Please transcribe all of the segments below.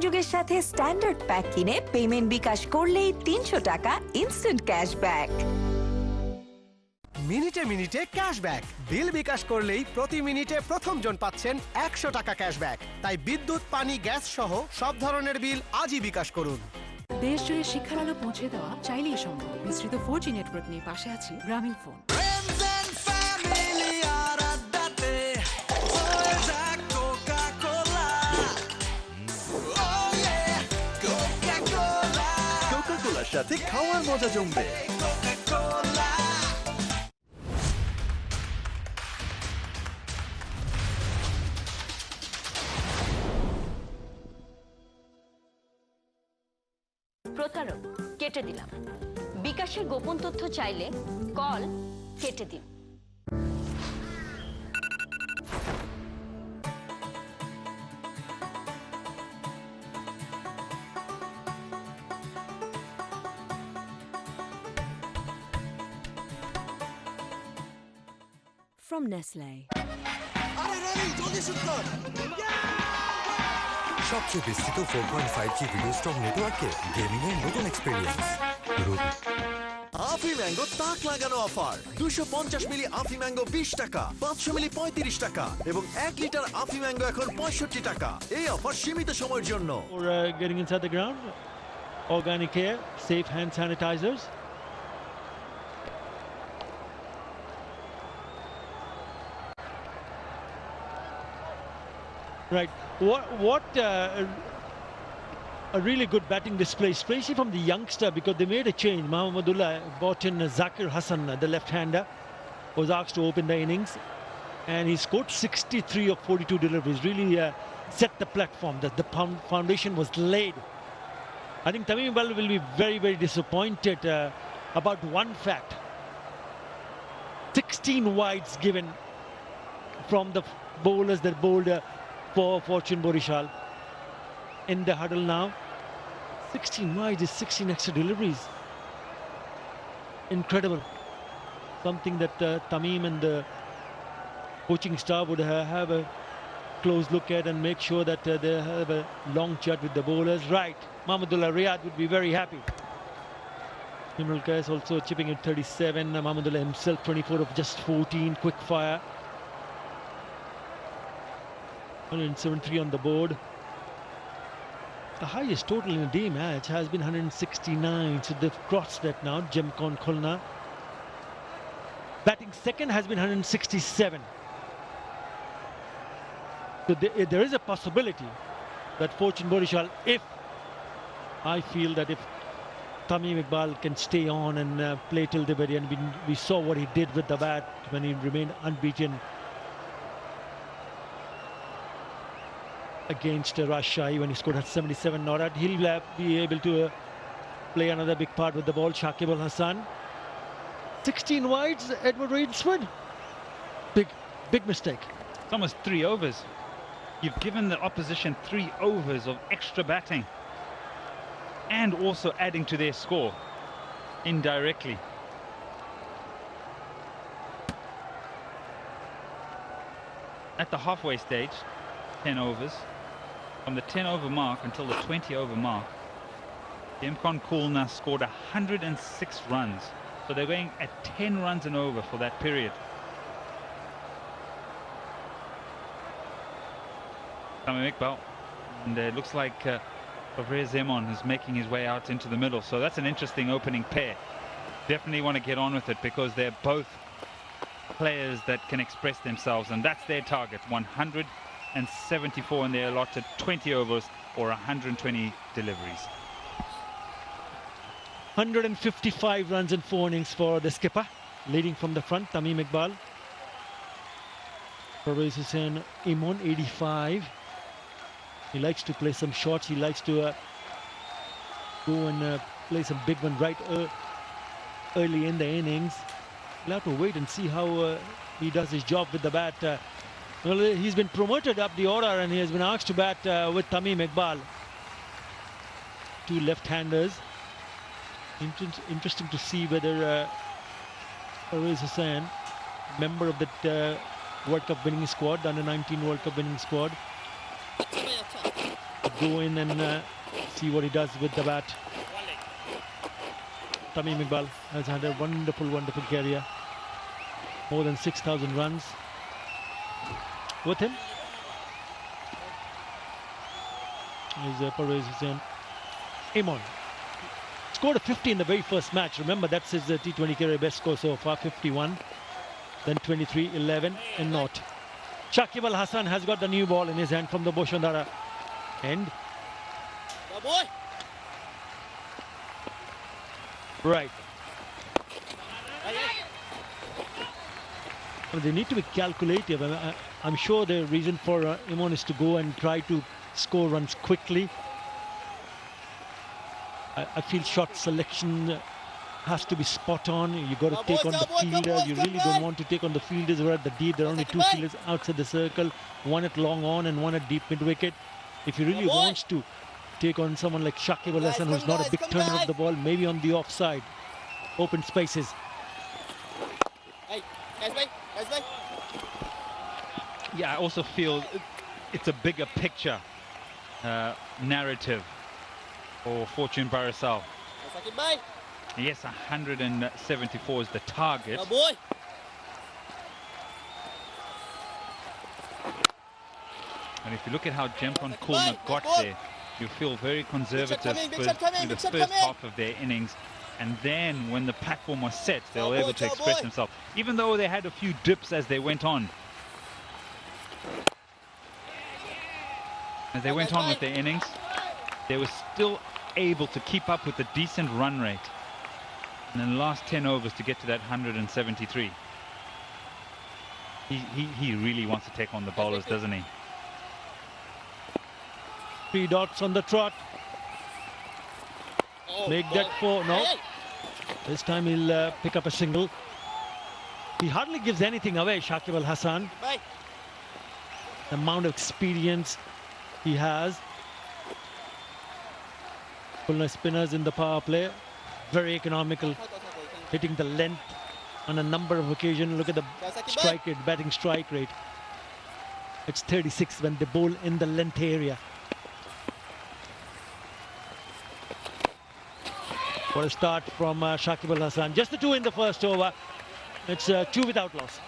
যুগের সাথে standard pack কিনে পেমেন্ট বিকাশ করলেই ৩০০ টাকা ইনস্ট্যান্ট ক্যাশব্যাক। মিনিটে মিনিটে ক্যাশব্যাক। বিল বিকাশ করলেই প্রতি মিনিটে প্রথম জন পাচ্ছেন ১০০ টাকা ক্যাশব্যাক। তাই বিদ্যুৎ, পানি, গ্যাস সহ সব ধরনের বিল আজই বিকাশ করুন। দেশ জুড়ে শিক্ষার আলো পৌঁছে দেওয়া চাইলেই সম্ভব। বিস্তৃত 4G নেটওয়ার্ক নিয়ে পাশে আছে গ্রামীণ ফোন। কোকা-কোলার সাথে খাওয়ার মজা জমবে। প্রতারক কেটে দিলাম। বিকাশের গোপন তথ্য চাইলে কল কেটে দিন। From Nestle. সবচেয়ে বিস্তৃত 4.5G ভিডিও স্ট্রং নেটওয়ার্কে গেমিং এর নতুন এক্সপেরিয়েন্স। আফি ম্যাঙ্গো তাক লাগানো অফার। 250 মিলি আফি ম্যাঙ্গো 20 টাকা, 500 মিলি 35 টাকা এবং 1 লিটার আফি ম্যাঙ্গো এখন 65 টাকা। এই অফার সীমিত সময়ের জন্য। For getting inside the ground, organic care, safe hand sanitizers. Right. What a really good batting display, especially from the youngster, because they made a change. Mahmudullah brought in Zakir Hassan, the left-hander, was asked to open the innings, and he scored 63 of 42 deliveries. Really set the platform. The foundation was laid. I think Tamim Iqbal will be very, very disappointed about one fact. 16 wides given from the bowlers that bowled for Fortune Borishal in the huddle now. 16 wides is 16 extra deliveries. Incredible. Something that Tamim and the coaching staff would have a close look at and make sure that they have a long chat with the bowlers. Right, Mahmudullah Riyad would be very happy. Imran Qais also chipping at 37. Mahmudullah himself 24 of just 14. Quick fire. 173 on the board. The highest total in a day match has been 169, so they've crossed that now. Jemkon Khulna. Batting second has been 167. So there is a possibility that Fortune Borishal, if I feel that if Tamim Iqbal can stay on and play till the very end, we saw what he did with the bat when he remained unbeaten against Rajshahi when he scored at 77 not out. He'll be able to play another big part with the ball. Shakib Al Hassan. 16 wides, Edward Rainsford. Big mistake. It's almost 3 overs. You've given the opposition 3 overs of extra batting and also adding to their score indirectly. At the halfway stage, 10 overs. From the 10 over mark until the 20 over mark, Jemkon Khulna scored 106 runs. So they're going at 10 runs and over for that period. Tamim Iqbal, and it looks like Fabrizio Zemon is making his way out into the middle. So that's an interesting opening pair. Definitely want to get on with it because they're both players that can express themselves, and that's their target. 174 in their allotted 20 overs or 120 deliveries. 155 runs in 4 innings for the skipper, leading from the front, Tamim Iqbal. Pervez Hussain Imon, 85. He likes to play some shots. He likes to go and play some big one right early in the innings. We'll have to wait and see how he does his job with the bat. Well, he's been promoted up the order and he has been asked to bat with Tamim Iqbal. 2 left-handers. Interesting to see whether Pervez Hussain, member of that World Cup winning squad, under 19 World Cup winning squad, go in and see what he does with the bat. Tamim Iqbal has had a wonderful career. More than 6,000 runs with him. Is Pervez Hussain. Imon scored a 50 in the very first match. Remember, that's his T20 career best score so far, 51. Then 23, 11 and not. Shakib Al Hasan has got the new ball in his hand from the Boshandara end. Right. Well, they need to be calculative. I'm sure the reason for Imon is to go and try to score runs quickly. I feel shot selection has to be spot on. You got to take on the fielder. You really don't want to take on the fielders who are at the deep. There are only two fielders outside the circle, one at long on and one at deep mid wicket. If you really wants to take on someone like Shakib Al Hasan, who's not a big turner of the ball, maybe on the offside, open spaces. Yeah, I also feel it's a bigger picture narrative for Fortune Barasal. Yes, 174 is the target. And if you look at how Jemkon Kulna got there, you feel very conservative through the first half of their innings. And then when the platform was set, they were able to express themselves. Even though they had a few dips as they went on. As they went on with their innings, they were still able to keep up with a decent run rate. And in the last 10 overs to get to that 173. He really wants to take on the bowlers, doesn't he? 3 dots on the trot. Make that 4. No. This time he'll pick up a single. He hardly gives anything away, Shakib Al Hasan. The amount of experience he has. Kulna spinners in the power play. Very economical. Hitting the length on a number of occasions. Look at the strike rate, batting strike rate. It's 36 when they bowl in the length area. What a start from Shakib Al Hasan. Just the 2 in the first over. It's 2 without loss.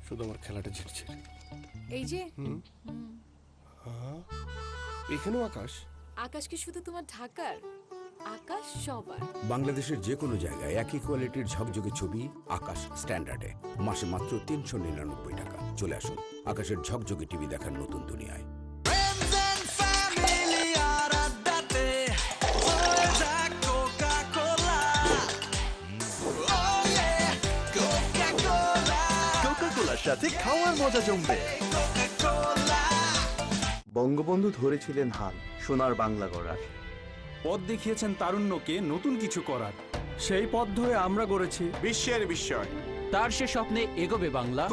শুধু আমার খেলাটা ঝিরছে এই যে এখানেও আকাশ আকাশ কি শুধু তোমার ঢাকার আকাশ সবার বাংলাদেশের যে কোনো জায়গায় একই কোয়ালিটির ঝকঝকে ছবি আকাশ স্ট্যান্ডার্ডে মাসে মাত্র 399 টাকা চলে আসুন আকাশের ঝকঝকে টিভি দেখার নতুন দুনিয়ায় সাথে খাওয়ার মজা জমবে বঙ্গবন্ধু ধরেছিলেন হাল সোনার বাংলা গড়ার পথ দেখিয়েছেন তারুণ্যকে নতুন কিছু করার সেই পথ ধরে আমরা গড়েছি বিশ্বের বিস্ময় তার সে স্বপ্নে এগোবে বাংলা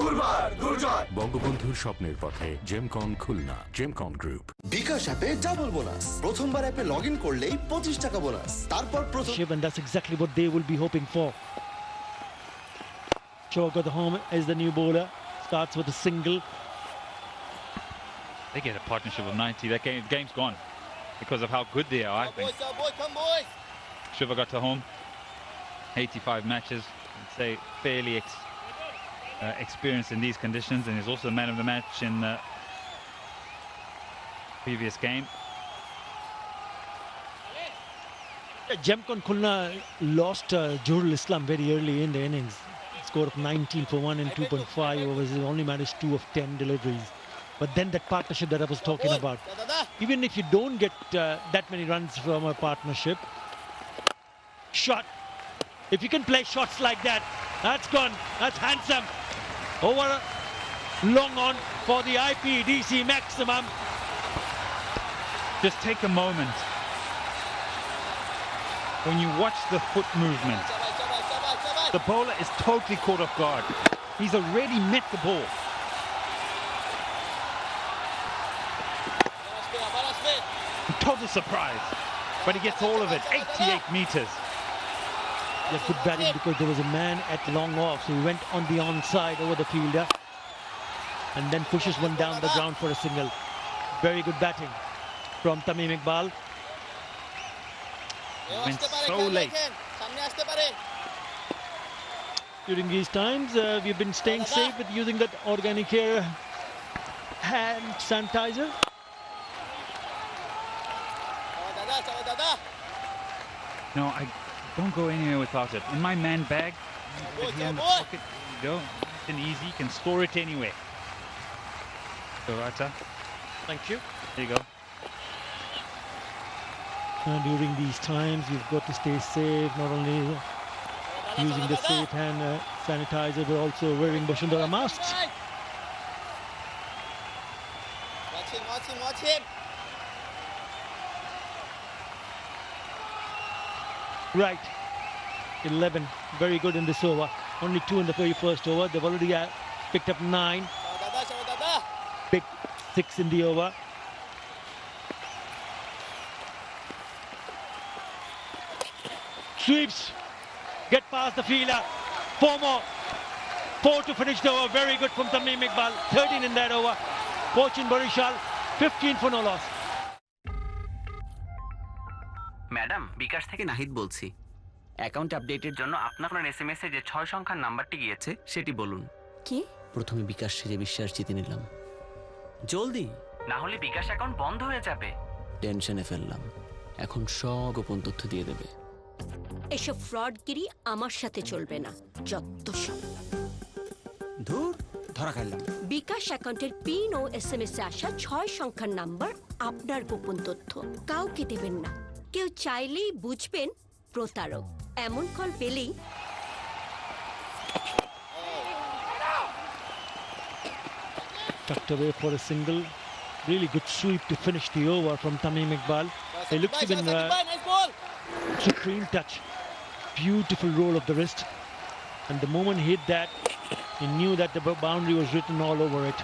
বঙ্গবন্ধুর স্বপ্নের পথে জেমকন খুলনা জেমকন গ্রুপ বিকাশ অ্যাপে ডাবল বোনাস প্রথমবার অ্যাপে লগইন করলেই 25 টাকা বোনাস তারপর And that's exactly what they will be hoping for. Choka the home is the new bowler. Starts with a single. They get a partnership of 90. That game's gone because of how good they are, I think. Shiva got to home. 85 matches. I'd say fairly experienced in these conditions, and he's also the man of the match in the previous game. Jemkon Kulna lost Johurul Islam very early in the innings. Score of 19 for 1 and 2.5 overs. He only managed 2 of 10 deliveries. But then that partnership that I was talking about, even if you don't get that many runs from a partnership, shot. If you can play shots like that, that's gone. That's handsome. Over long on for the IPDC maximum. Just take a moment. When you watch the foot movement, the bowler is totally caught off guard. He's already met the ball. Total surprise. But he gets all of it. 88 meters. Yeah, good batting because there was a man at long off. So he went on the onside over the fielder. And then pushes one down the ground for a single. Very good batting from Tamim Iqbal. Went so late. During these times, we've been staying safe with using that organic hair hand sanitizer. No, I don't go anywhere without it. In my man bag, put it here in the pocket. There you go. Nice and easy. You can store it anywhere. So, Rata, Thank you. there you go. During these times, you've got to stay safe, not only using the safe hand sanitizer, but also wearing Bashundara masks. Watch him. Right. 11. Very good in this over. Only 2 in the very first over. They've already picked up 9. Big 6 in the over. Sweeps. Get past the fielder. 4 more. 4 to finish the over. Very good from Tamim Iqbal. 13 in that over. Fortune Barishal. 15 for no loss. Madam বিকাশ থেকে নাহিদ বলছি account আপডেটের জন্য আপনার SMS এ যে 6 সংখ্যার নাম্বারটি গিয়েছে সেটি বলুন কি? প্রথমে বিকাশ থেকে বিশ্বাস জিতে নিলাম জলদি না হলে বিকাশ অ্যাকাউন্ট বন্ধ হয়ে যাবে টেনশনে ফেললাম এখন সব গোপন তথ্য দিয়ে দেবে এসব ফ্রডগিরি আমার সাথে চলবে না যত সব ধুর ধরা খাইলাম বিকাশ অ্যাকাউন্টের পিন ও এসএমএস এ আসা 6 সংখ্যার নাম্বার আপনার গোপন তথ্য কাউকে দেবেন না কেউ চাইলেই বুঝবেন প্রতারক এমন কল পেলেই Tucked away for a single. Really good sweep to finish the over from Tamim Iqbal. It looks to be supreme touch. Beautiful roll of the wrist. And the moment he hit that, he knew that the boundary was written all over it.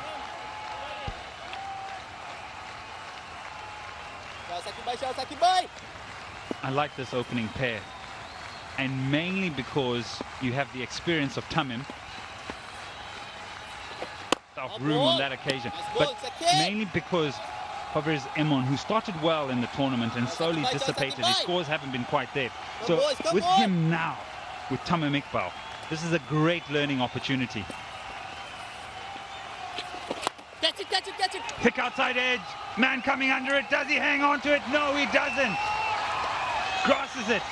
I like this opening pair. And mainly because you have the experience of Tamim. Of room on that occasion. But mainly because Fabriz Emon, who started well in the tournament and slowly dissipated, his scores haven't been quite there. So with him now, with Tamim Iqbal, this is a great learning opportunity. Catch it. Pick outside edge. Man coming under it. Does he hang on to it? No, he doesn't. Crosses it.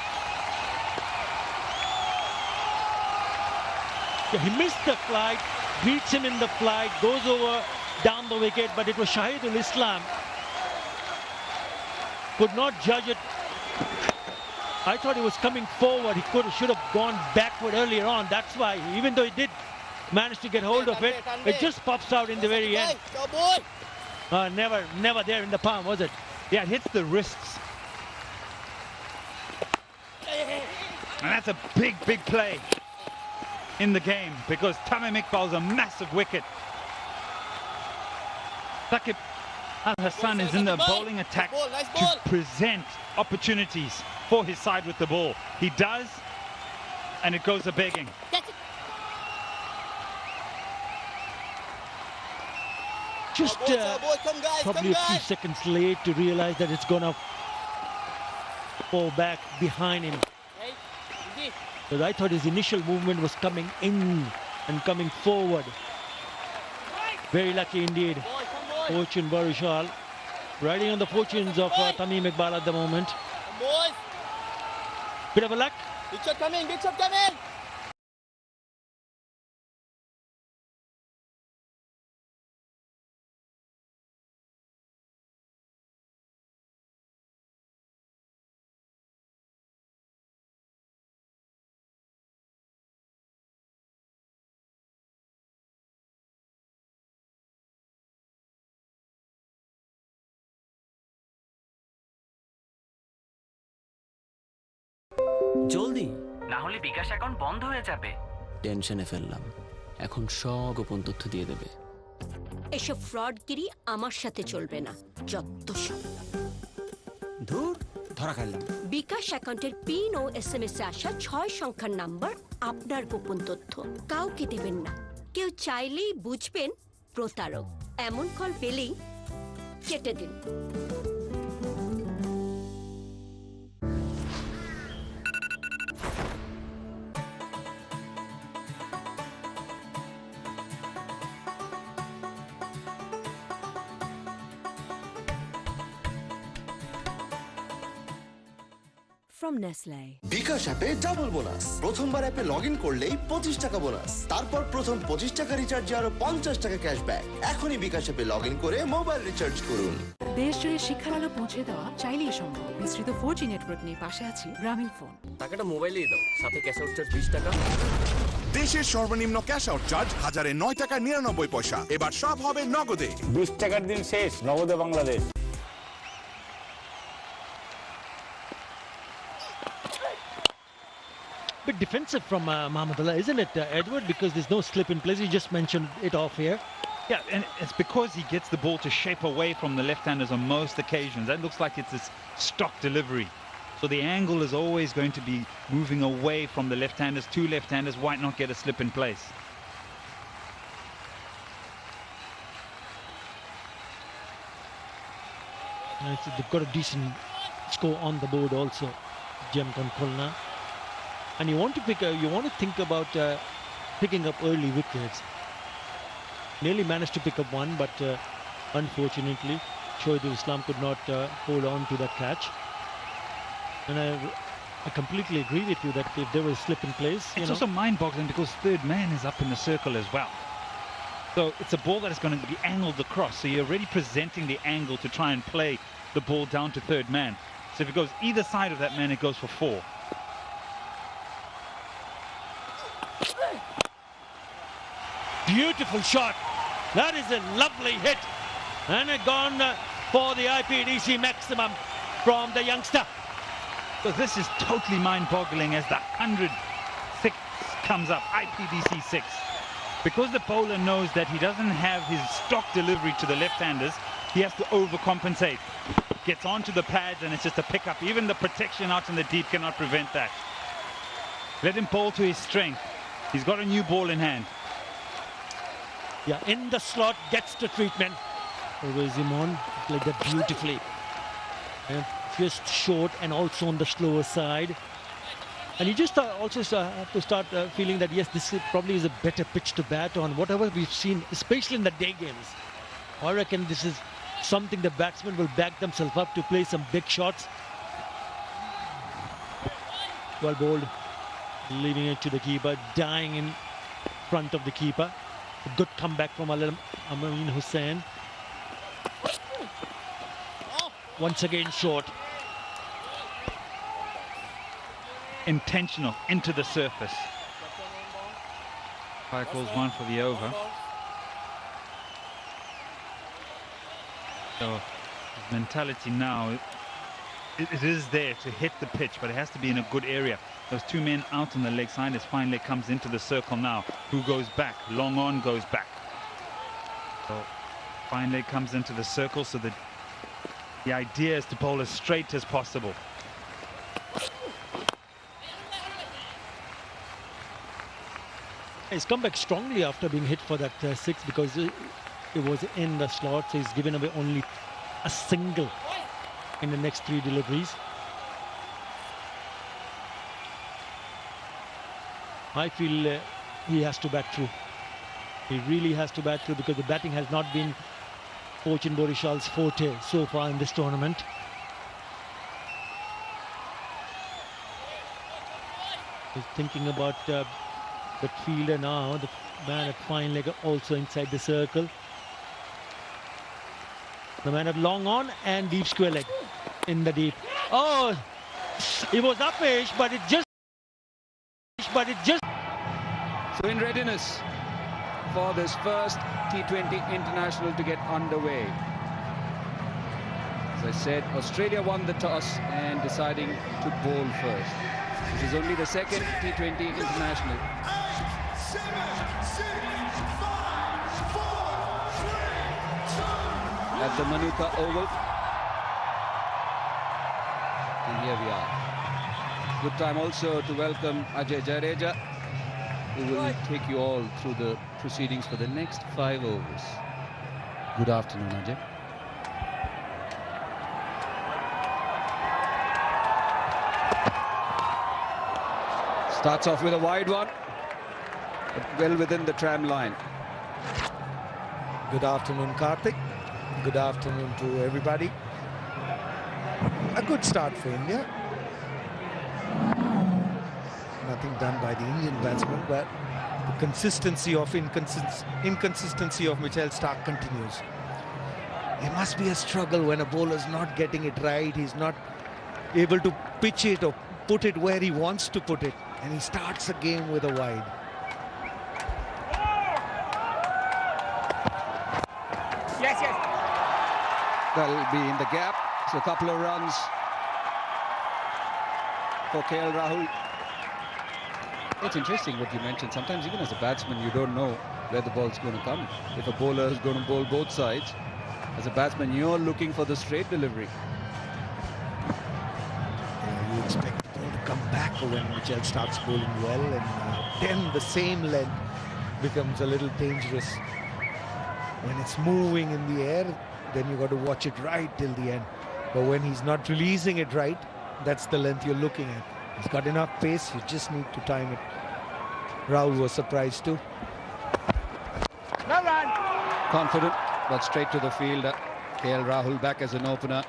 Yeah, he missed the flight, beats him in the flight, goes over down the wicket, but it was Shahidul Islam. Could not judge it. I thought he was coming forward. He should have gone backward earlier on. That's why, even though he did manage to get hold of it, it just pops out in the very end. Never there in the palm, was it? Yeah, it hits the wrists. And that's a big play in the game because Tamim Iqbal's a massive wicket. Saqib Al Hassan is in the bowling attack to present opportunities for his side with the ball. He does, and it goes a begging. Just probably a few seconds late to realize that it's gonna fall back behind him. But I thought his initial movement was coming in and coming forward. Very lucky indeed. Fortune Barishal riding on the fortunes of Tamim Iqbal at the moment. Bit of a luck. Big shot coming. জলদি না হলে বিকাশ account বন্ধ হয়ে যাবে টেনশনে ফেললাম এখন সব গোপন তথ্য দিয়ে দেবে এসব ফ্রডগিরি আমার সাথে চলবে না যত সব ধুর ধরা খাইলাম বিকাশ অ্যাকাউন্টের পিন ও এসএমএস এ আসা 6 সংখ্যার নাম্বার আপনার গোপন তথ্য কাউকে দেবেন না কেউ চাইলেই বুঝবেন প্রতারক এমন কল পেলেই কেটে দিন। From Nestle. বিকাশ অ্যাপে ডাবল বোনাস। প্রথমবার অ্যাপে লগ ইন করলেই 25 টাকা বোনাস, তারপর প্রথম 25 টাকা রিচার্জে আরো 50 টাকা ক্যাশব্যাক। এখনই বিকাশ অ্যাপে লগ ইন করে মোবাইল রিচার্জ করুন। দেশ জুড়ে শিক্ষার আলো পৌঁছে দেওয়া চাইলেই সম্ভব। বিস্তৃত 4G নেটওয়ার্ক নিয়ে পাশে আছি গ্রামীণ ফোন। টাকাটা মোবাইলেই দাও, সাথে ক্যাশ আউট চার্জ 20 টাকা। দেশের সর্বনিম্ন ক্যাশ আউট চার্জ 1009 টাকা 99 পয়সা। এবার সব হবে নগদে। 20 টাকার দিন শেষ, নগদে Bangladesh. Bit defensive from Mahmudullah, isn't it, Edward? Because there's no slip in place. You just mentioned it off here. Yeah, and it's because he gets the ball to shape away from the left-handers on most occasions. That looks like it's his stock delivery. So the angle is always going to be moving away from the left-handers. Two left-handers, why not get a slip in place? They've got a decent score on the board also, Jem Konkolna. And you want to think about picking up early wickets. Nearly managed to pick up one, but unfortunately, Shoaib Islam could not hold on to that catch. And I completely agree with you that if there was a slip in place, it's also mind-boggling because third man is up in the circle as well. So it's a ball that is going to be angled across. So you're already presenting the angle to try and play the ball down to third man. So if it goes either side of that man, it goes for 4. Beautiful shot. That is a lovely hit. And a gone for the IPDC maximum from the youngster. So this is totally mind-boggling as the 106 comes up, IPDC 6. Because the bowler knows that he doesn't have his stock delivery to the left-handers, he has to overcompensate. Gets onto the pads and it's just a pick-up. Even the protection out in the deep cannot prevent that. Let him bowl to his strength. He's got a new ball in hand. Yeah, in the slot, gets the treatment. Always Imon played that beautifully. And just short and also on the slower side. And you just also have to start feeling that, yes, this probably is a better pitch to bat on. Whatever we've seen, especially in the day games. I reckon this is something the batsmen will back themselves up to play some big shots. Well bowled, leaving it to the keeper, dying in front of the keeper. A good comeback from Amin Hussain. Once again short. Intentional into the surface. Fire calls one for the over. So his mentality now, it is there to hit the pitch, but it has to be in a good area. Those two men out on the leg side as fine leg comes into the circle now. Who goes back? Long on goes back. So fine leg comes into the circle, so that the idea is to bowl as straight as possible. He's come back strongly after being hit for that 6 because it was in the slot, so he's given away only a single in the next 3 deliveries. I feel he has to bat through. He really has to bat through because the batting has not been Fortune Borishal's forte so far in this tournament. He's thinking about the fielder now, the man at fine leg also inside the circle. The man at long on and deep square leg in the deep. Oh, it was upish, but it just. So in readiness for this first T20 international to get underway. As I said, Australia won the toss and deciding to bowl first. This is only the second T20 international. At the Manuka Oval. And here we are. Good time also to welcome Ajay Jadeja, who will take you all through the proceedings for the next 5 overs. Good afternoon, Ajay. Starts off with a wide one, but well within the tram line. Good afternoon, Karthik. Good afternoon to everybody. A good start for India. Nothing done by the Indian batsman, but the consistency of inconsistency of Mitchell Starc continues. It must be a struggle when a bowler's not getting it right. He's not able to pitch it or put it where he wants to put it, and he starts the game with a wide. Yes, yes. That'll be in the gap. So a couple of runs for KL Rahul. It's interesting what you mentioned. Sometimes even as a batsman, you don't know where the ball's going to come. If a bowler is going to bowl both sides, as a batsman, you're looking for the straight delivery. Yeah, you expect the ball to come back when Mitchell starts bowling well, and then the same length becomes a little dangerous. When it's moving in the air, then you got to watch it right till the end. But when he's not releasing it right, that's the length you're looking at. He's got enough pace, you just need to time it. Rahul was surprised too. No run. Confident, but straight to the fielder. KL Rahul back as an opener.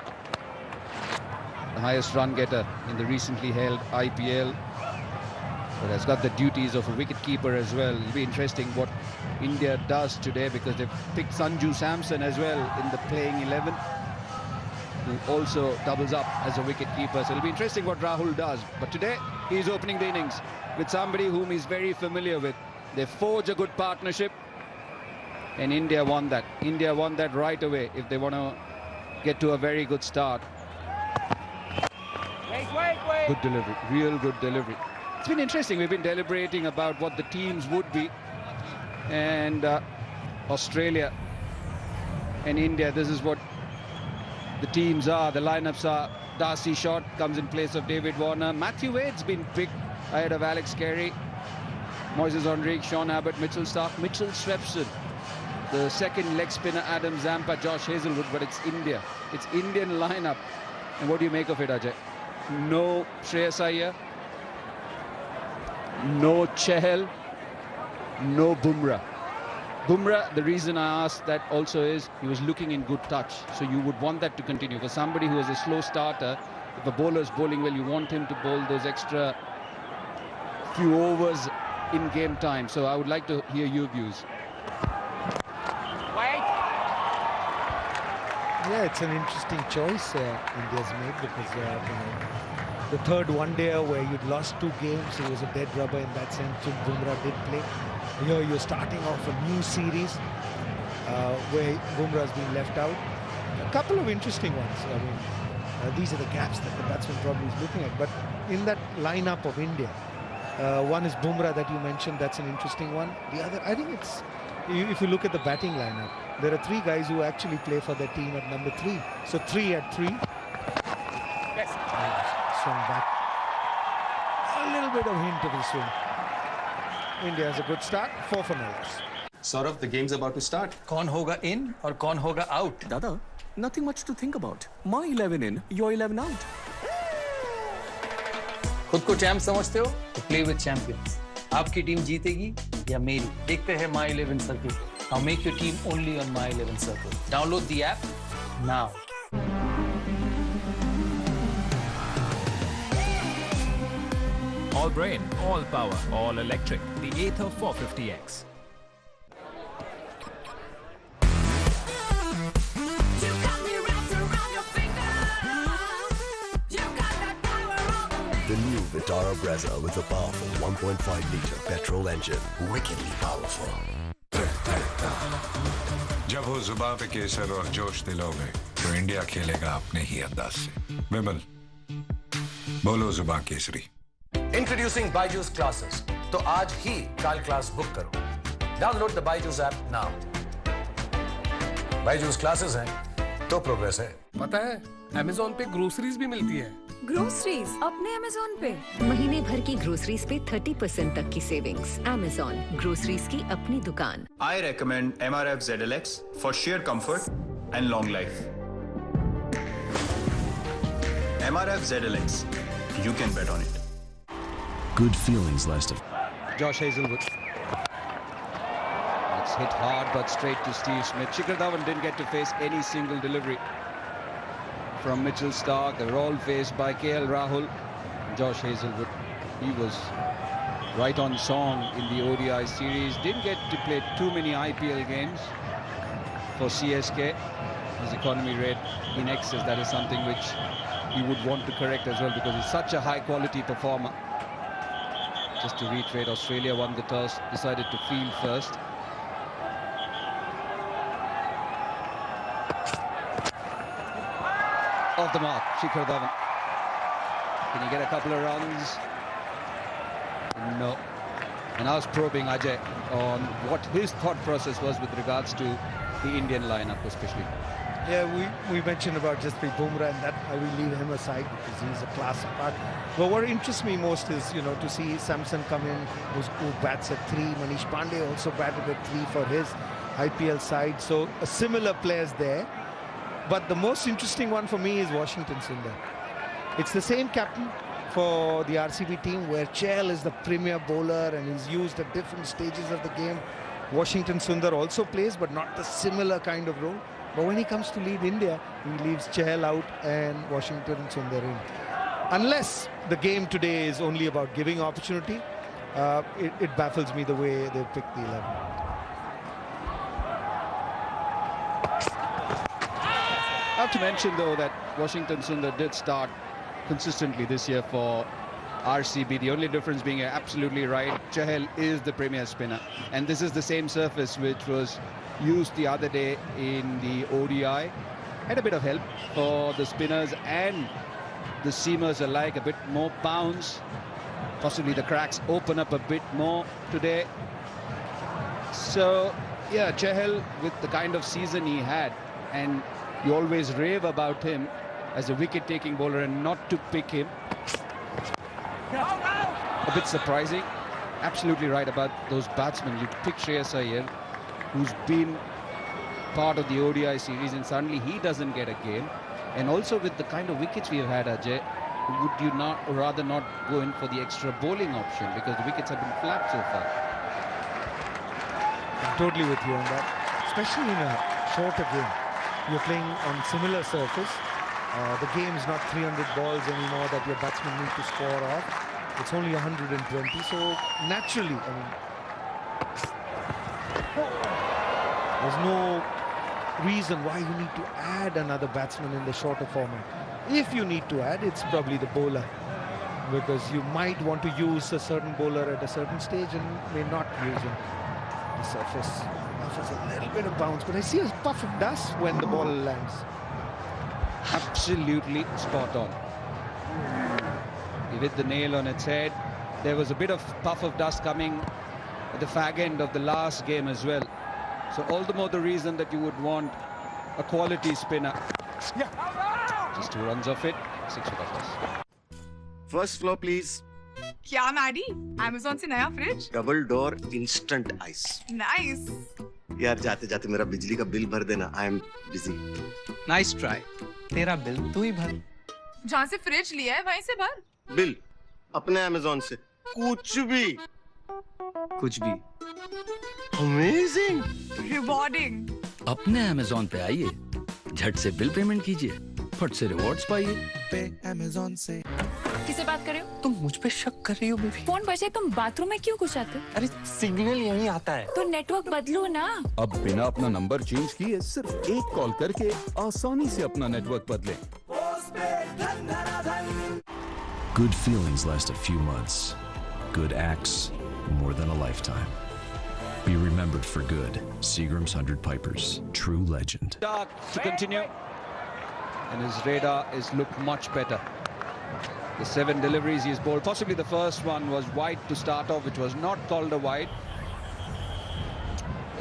The highest run getter in the recently held IPL. But has got the duties of a wicket-keeper as well. It'll be interesting what India does today, because they've picked Sanju Samson as well in the playing 11, who also doubles up as a wicket-keeper. So it'll be interesting what Rahul does. But today, he's opening the innings with somebody whom he's very familiar with. They forge a good partnership, and India won that. India won that right away if they want to get to a very good start. Wait. Good delivery, real good delivery. It's been interesting. We've been deliberating about what the teams would be, and Australia and India, this is what the teams are. The lineups are: Darcy Short comes in place of David Warner. Matthew Wade's been picked ahead of Alex Carey. Moises Henrique, Sean Abbott, Mitchell Starc, Mitchell Swepson. The second leg spinner, Adam Zampa, Josh Hazelwood, but it's India. It's Indian lineup. And what do you make of it, Ajay? No Shreyas Iyer, no Chahal, no Bumrah. Bumrah, the reason I asked that also is he was looking in good touch. So you would want that to continue. For somebody who is a slow starter, if a bowler is bowling well, you want him to bowl those extra few overs in game time. So I would like to hear your views. Yeah, it's an interesting choice India's made, because the third one-dayer where you'd lost 2 games, it was a dead rubber in that sense. Bumrah did play. Here you're starting off a new series where Bumrah's been left out. A couple of interesting ones. I mean, these are the gaps that the batsman probably is looking at. But in that lineup of India, one is Bumrah that you mentioned. That's an interesting one. The other, I think it's, if you look at the batting lineup, there are 3 guys who actually play for their team at number 3. So 3 at 3. Yes. Swung back. A little bit of hint of a swing. India has a good start. 4 for Mellis. Saurav, the game's about to start. कौन होगा in और कौन होगा out? Dada, nothing much to think about. My 11 in, your 11 out. खुद को champ समझते हो तो प्ले विद चैंपियंस. आपकी टीम जीतेगी या मेरी? देखते हैं My 11 Circle. Now make your team only on My 11 Circle. Download the app now. All brain, all power, all electric. The Ather 450X. The new Vitara Brezza with a powerful 1.5-liter petrol engine. Wickedly powerful. जब हो जुबान पे केसर और जोश दिलोगे तो India खेलेगा अपने ही अंदाज से. विमल, बोलो जुबान केसरी. Introducing Byju's classes. तो आज ही कल क्लास बुक करो. Download the Byju's app now. Byju's classes हैं तो प्रोग्रेस है. पता है Amazon पे ग्रोसरीज भी मिलती है. ग्रोसरीज अपने अमेज़न पे महीने भर की ग्रोसरीज पे 30% तक की सेविंग्स. Amazon, ग्रोसरीज की अपनी दुकान. I recommend MRF ZLX for sheer comfort and long life. MRF ZLX, you can bet on it. Good feelings last of. Josh Hazelwood. It's hit hard but straight to Steve Smith. Shikhar Dhawan didn't get to face any single delivery from Mitchell Starc. They were all faced by KL Rahul. Josh Hazelwood, he was right on song in the ODI series. Didn't get to play too many IPL games for CSK. His economy rate in excess. That is something which he would want to correct as well, because he's such a high quality performer. Just to reiterate, Australia won the toss, decided to field first. Off the mark, Shikhar Dhawan. Can he get a couple of runs? No. And I was probing Ajay on what his thought process was with regards to the Indian lineup especially. Yeah, we mentioned about Jasprit Bumrah, and that I will leave him aside because he's a class apart. But what interests me most is, you know, to see Samson come in, who bats at 3. Manish Pandey also batted at 3 for his IPL side. So similar players there. But the most interesting one for me is Washington Sundar. It's the same captain for the RCB team, where Chahal is the premier bowler and he's used at different stages of the game. Washington Sundar also plays, but not the similar kind of role. But when he comes to lead India, he leaves Chahal out and Washington Sundar in. Unless the game today is only about giving opportunity, it baffles me the way they picked the 11. I have to mention, though, that Washington Sundar did start consistently this year for RCB. The only difference being, you're absolutely right, Chahal is the premier spinner. And this is the same surface which was used the other day in the ODI. Had a bit of help for the spinners and the seamers alike, a bit more bounce. Possibly the cracks open up a bit more today. So, yeah, Chahal, with the kind of season he had, and you always rave about him as a wicket-taking bowler, and not to pick him, a bit surprising. Absolutely right about those batsmen. You pick Shreyas Iyer, who's been part of the ODI series, and suddenly he doesn't get a game. And also with the kind of wickets we've had, Ajay, would you not rather not go in for the extra bowling option, because the wickets have been flat so far? I'm totally with you on that, especially in a shorter game. You're playing on similar surface. The game is not 300 balls anymore that your batsmen need to score off. It's only 120, so naturally, I mean, there's no reason why you need to add another batsman in the shorter format. If you need to add, it's probably the bowler, because you might want to use a certain bowler at a certain stage and may not use him. The surface offers a little bit of bounce, but I see a puff of dust when the ball lands. Absolutely spot on. He hit the nail on its head. There was a bit of puff of dust coming at the fag end of the last game as well. So all the more the reason that you would want a quality spinner. Just 2 runs off it, 6 for us. First floor, please. क्या Maddie? Amazon से नया fridge? Double door instant ice. Nice. यार जाते जाते मेरा बिजली का bill भर देना. I am busy. Nice try. तेरा बिल तू ही भर. जहाँ से फ्रिज लिया है वहीं से भर. बिल अपने Amazon से. कुछ भी. Amazing. Rewarding. अपने Amazon पे आइए, झट से बिल पेमेंट कीजिए, फट से रिवॉर्ड्स पाइए. पे Amazon से. किससे बात कर रहे हो? तुम मुझ पे शक कर रही हो बेबी? फोन बजे तुम बाथरूम में क्यों घुस आते हो? अरे सिग्नल यहीं आता है. तो नेटवर्क बदलो ना. अब बिना अपना नंबर चेंज किए सिर्फ एक कॉल करके आसानी से अपना नेटवर्क बदलें. Good feelings last a few months. Good acts, more than a lifetime. Be remembered for good. Seagram's 100 Pipers. True legend. Dark to continue. And his radar is looked much better. The 7 deliveries he's bowled. Possibly the first one was wide to start off, which was not called a wide.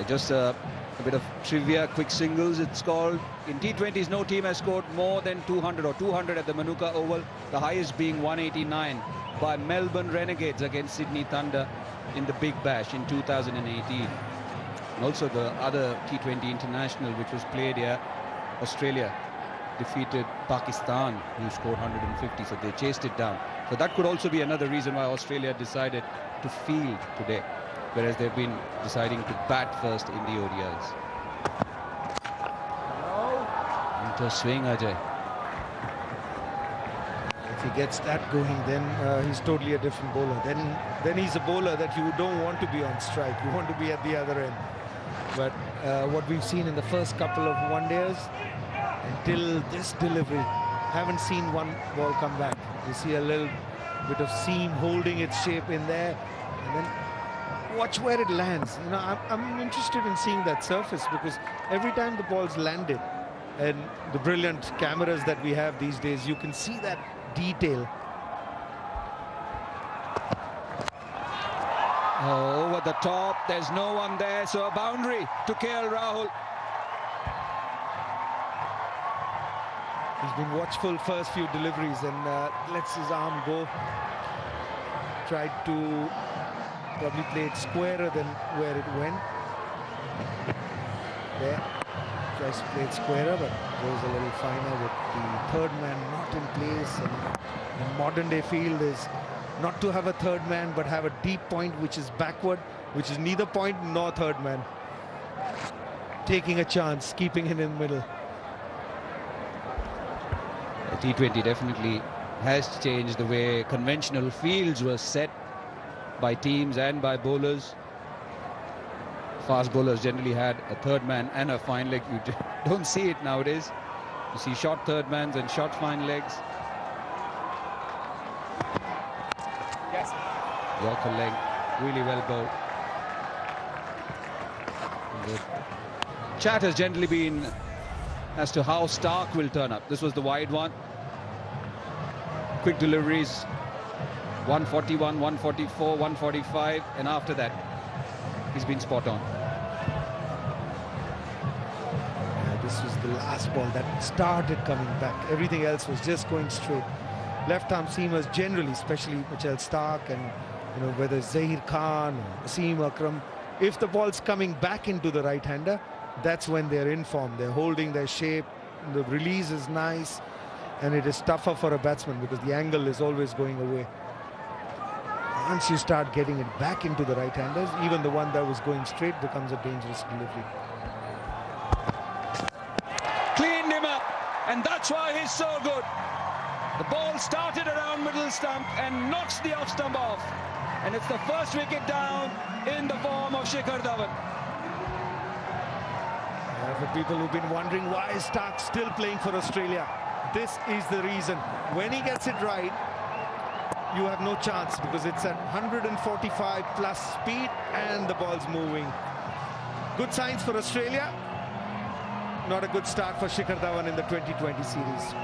Just a bit of trivia, quick singles it's called. In T20s, no team has scored more than 200 or 200 at the Manuka Oval. The highest being 189 by Melbourne Renegades against Sydney Thunder in the Big Bash in 2018. And also the other T20 international which was played here, Australia, defeated Pakistan, who scored 150, so they chased it down. So that could also be another reason why Australia decided to field today, whereas they've been deciding to bat first in the ODIs. Into swing, Ajay. If he gets that going, then he's totally a different bowler. Then he's a bowler that you don't want to be on strike. You want to be at the other end. But what we've seen in the first couple of one-days, until this delivery, haven't seen one ball come back. You see a little bit of seam holding its shape in there, and then watch where it lands. You know, I'm interested in seeing that surface, because every time the ball's landed, and the brilliant cameras that we have these days, you can see that detail. Oh, over the top, there's no one there, so a boundary to KL Rahul. He's been watchful first few deliveries and lets his arm go. Tried to probably play it squarer than where it went. There, tries to play it squarer, but goes a little finer with the third man not in place. And in modern day field is not to have a third man, but have a deep point which is backward, which is neither point nor third man. Taking a chance, keeping him in the middle. T20 definitely has changed the way conventional fields were set by teams and by bowlers. Fast bowlers generally had a third man and a fine leg. You don't see it nowadays. You see short third mans and short fine legs. Yes. Yorker leg, really well bowled. The chat has generally been as to how Stark will turn up. This was the wide one. Quick deliveries, 141, 144, 145, and after that, he's been spot on. This was the last ball that started coming back. Everything else was just going straight. Left-arm seamers generally, especially Mitchell Stark and whether Zahir Khan or Asim Akram, if the ball's coming back into the right-hander, that's when they're in form. They're holding their shape, the release is nice, and it is tougher for a batsman because the angle is always going away. Once you start getting it back into the right-handers, even the one that was going straight becomes a dangerous delivery. Cleaned him up, and that's why he's so good. The ball started around middle stump and knocks the off stump off. And it's the first wicket down in the form of Shikhar Dhawan. For people who've been wondering why is Stark still playing for Australia, this is the reason. When he gets it right, you have no chance because it's at 145 plus speed and the ball's moving. Good signs for Australia. Not a good start for Shikhar Dhawan in the 2020 series.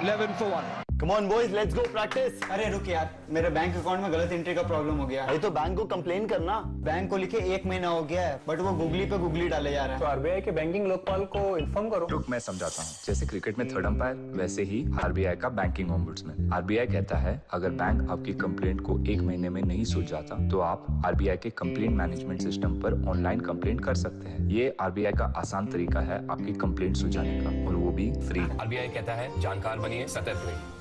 11 for 1. Come on boys, let's go practice. अरे रुक यार, मेरे bank account में गलत entry का problem हो गया है। अरे तो बैंक को कंप्लेन करना। बैंक को लिखे 1 महीना हो गया है, बट वो गूगली पे गूगली डाले जा रहा है। तो आरबीआई के बैंकिंग लोकपाल को इन्फॉर्म करो। रुक मैं समझाता हूँ। जैसे क्रिकेट में थर्ड अंपायर, वैसे ही आरबीआई का बैंकिंग ओम्बुड्समैन। आरबीआई कहता है अगर बैंक आपकी कंप्लेंट को 1 महीने में नहीं सुलझाता तो आप आरबीआई के कंप्लेंट मैनेजमेंट सिस्टम पर ऑनलाइन कंप्लेंट कर सकते हैं। ये आरबीआई का आसान तरीका है आपकी कंप्लेंट सुलझाने का, और वो भी फ्री। आरबीआई कहता है जानकार बनिए, सतर्क रहिए।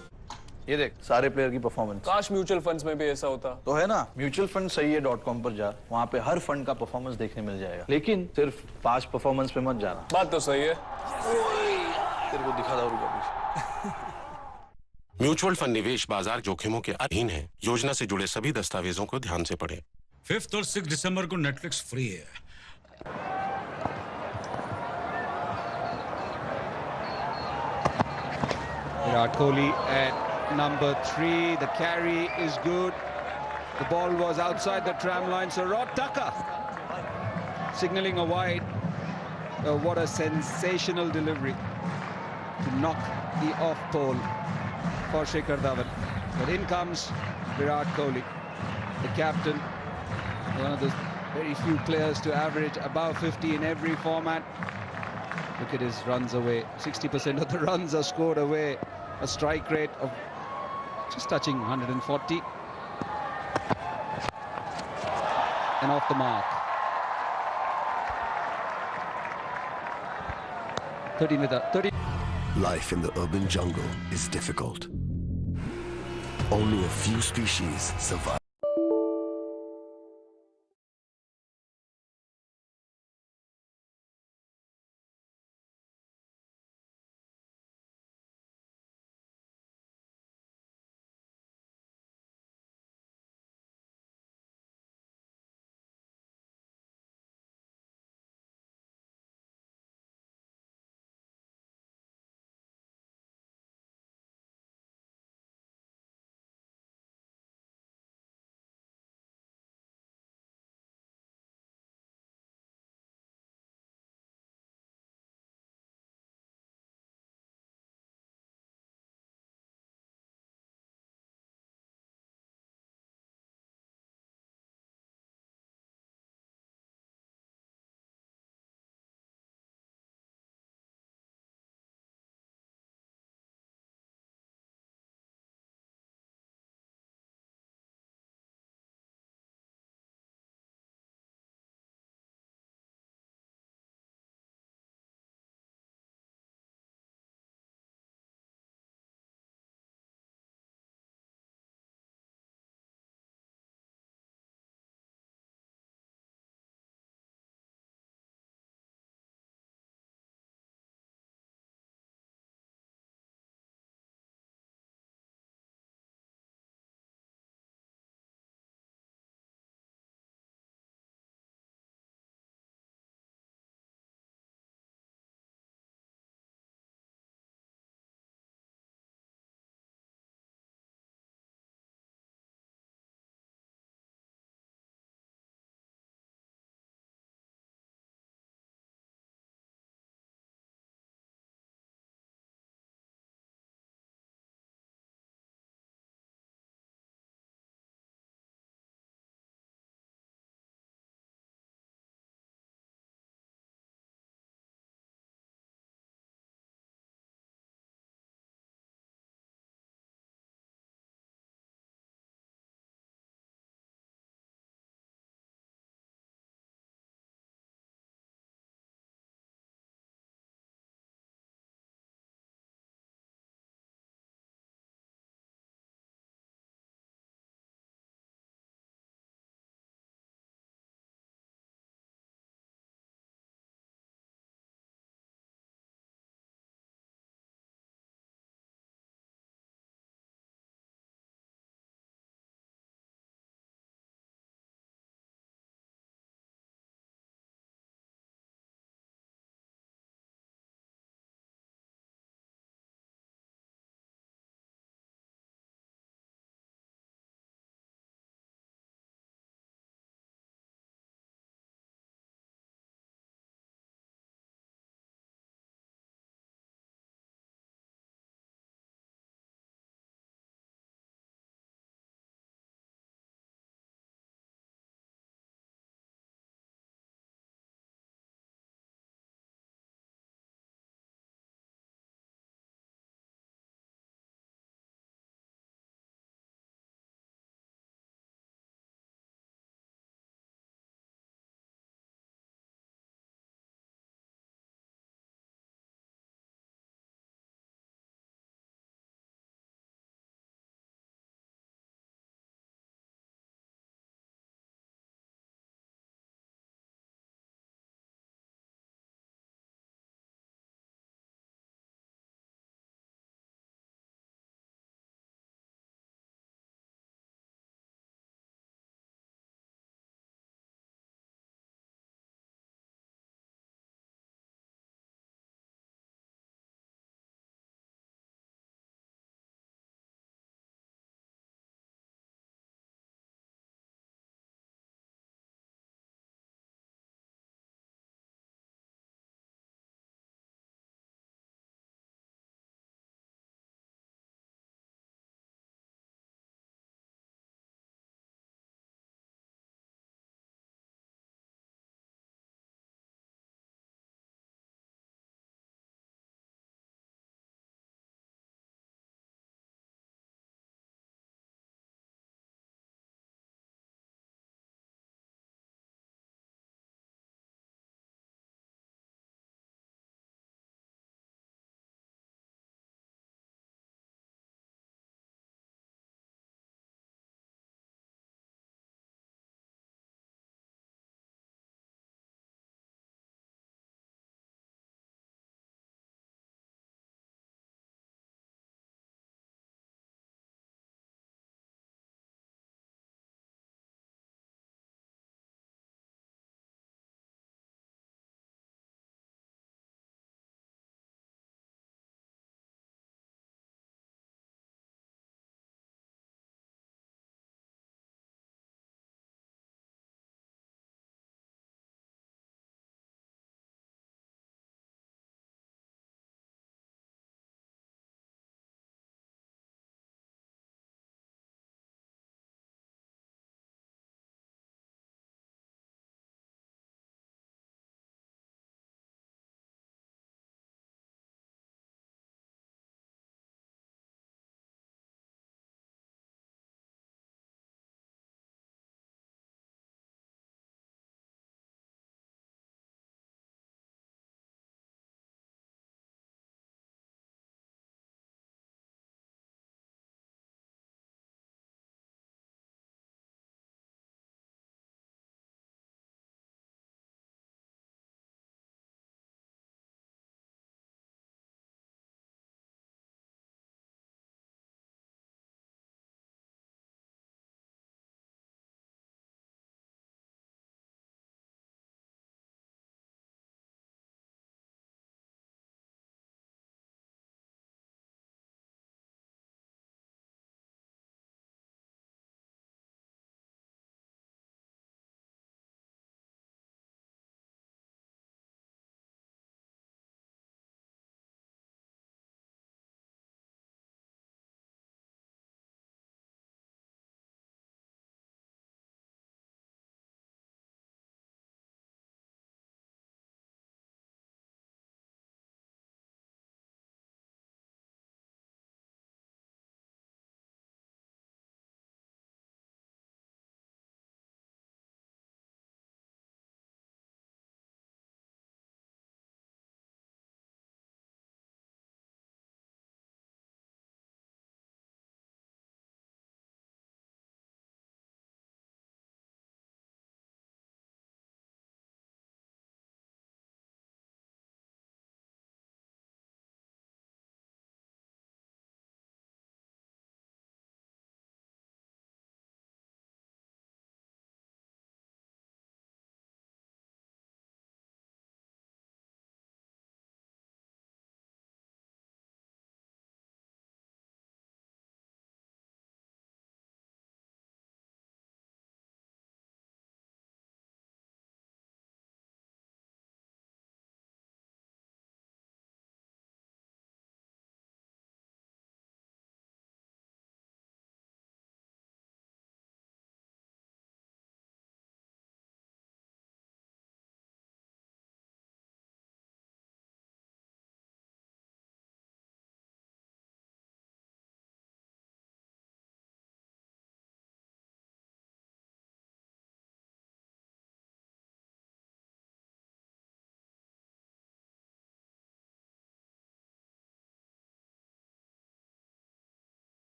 ये देख सारे प्लेयर की परफॉर्मेंस। काश म्यूचुअल फंड्स में भी ऐसा होता तो है ना। म्यूचुअल फंड सही है .com पर जा, वहाँ पे हर फंड का परफॉर्मेंस देखने मिल जाएगा, लेकिन सिर्फ पास्ट परफॉर्मेंस पे मत जाना। बात तो सही है। तेरे को दिखा दो म्यूचुअल फंड निवेश बाजार जोखिमों के अधीन है। योजना से जुड़े सभी दस्तावेजों को ध्यान से पढ़ें। 5 और 6 दिसंबर को नेटफ्लिक्स फ्री है। Virat Kohli at number 3. The carry is good. The ball was outside the tram line, so Rod Tucker signaling a wide. What a sensational delivery to knock the off pole for Shikhar Dhawan. But in comes Virat Kohli, the captain, one of the very few players to average above 50 in every format. Look at his runs away. 60% of the runs are scored away. A strike rate of just touching 140. And off the mark. 13 with a 30. Life in the urban jungle is difficult. Only a few species survive.